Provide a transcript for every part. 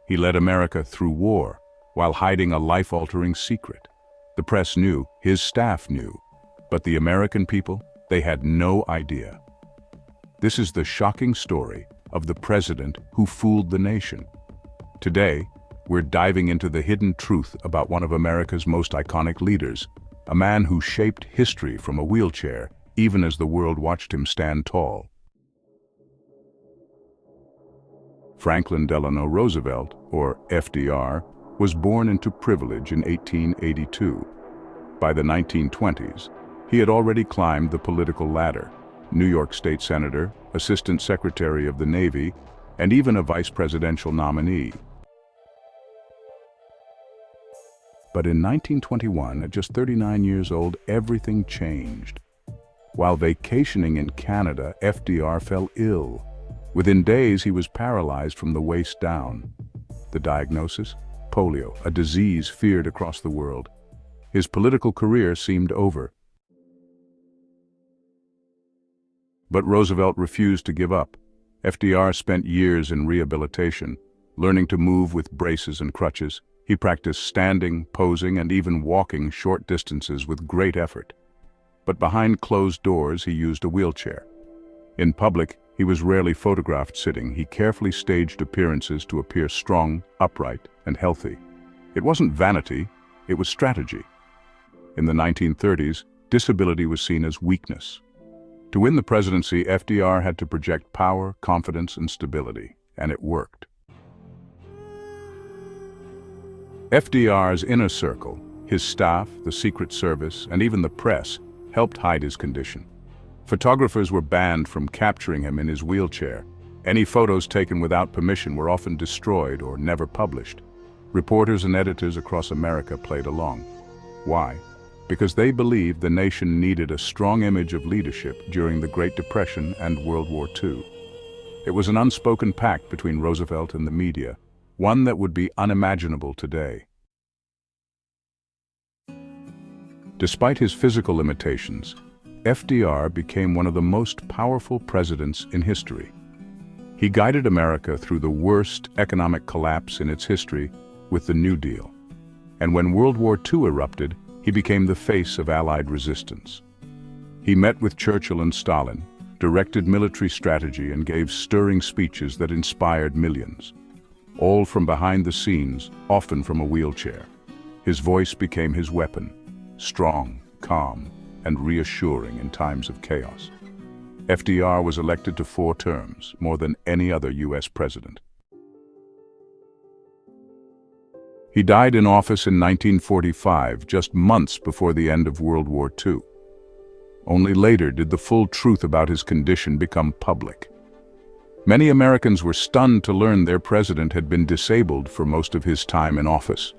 He led America through war while hiding a life-altering secret. The press knew, his staff knew, but the American people, they had no idea. This is the shocking story of the president who fooled the nation. Today, we're diving into the hidden truth about one of America's most iconic leaders, a man who shaped history from a wheelchair, even as the world watched him stand tall. Franklin Delano Roosevelt, or FDR, was born into privilege in 1882. By the 1920s, he had already climbed the political ladder: New York State Senator, Assistant Secretary of the Navy, and even a vice presidential nominee. But in 1921, at just 39 years old, everything changed. While vacationing in Canada, FDR fell ill. Within days, he was paralyzed from the waist down. The diagnosis? Polio, a disease feared across the world. His political career seemed over. But Roosevelt refused to give up. FDR spent years in rehabilitation, learning to move with braces and crutches. He practiced standing, posing, and even walking short distances with great effort. But behind closed doors, he used a wheelchair. In public, he was rarely photographed sitting. He carefully staged appearances to appear strong, upright, and healthy. It wasn't vanity, it was strategy. In the 1930s, disability was seen as weakness. To win the presidency, FDR had to project power, confidence, and stability, and it worked. FDR's inner circle, his staff, the Secret Service, and even the press, helped hide his condition. Photographers were banned from capturing him in his wheelchair. Any photos taken without permission were often destroyed or never published. Reporters and editors across America played along. Why? Because they believed the nation needed a strong image of leadership during the Great Depression and World War II. It was an unspoken pact between Roosevelt and the media, one that would be unimaginable today. Despite his physical limitations, FDR became one of the most powerful presidents in history. He guided America through the worst economic collapse in its history with the New Deal. And when World War II erupted, he became the face of Allied resistance. He met with Churchill and Stalin, directed military strategy, and gave stirring speeches that inspired millions. All from behind the scenes, often from a wheelchair. His voice became his weapon, strong, calm, and reassuring in times of chaos. FDR was elected to 4 terms, more than any other U.S. president. He died in office in 1945, just months before the end of World War II. Only later did the full truth about his condition become public. Many Americans were stunned to learn their president had been disabled for most of his time in office.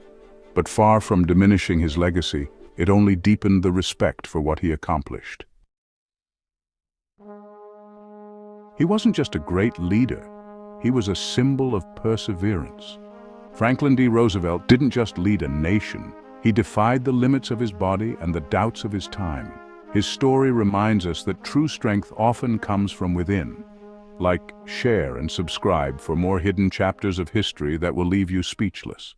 But far from diminishing his legacy, it only deepened the respect for what he accomplished. He wasn't just a great leader, he was a symbol of perseverance. Franklin D. Roosevelt didn't just lead a nation, he defied the limits of his body and the doubts of his time. His story reminds us that true strength often comes from within. Like, share, and subscribe for more hidden chapters of history that will leave you speechless.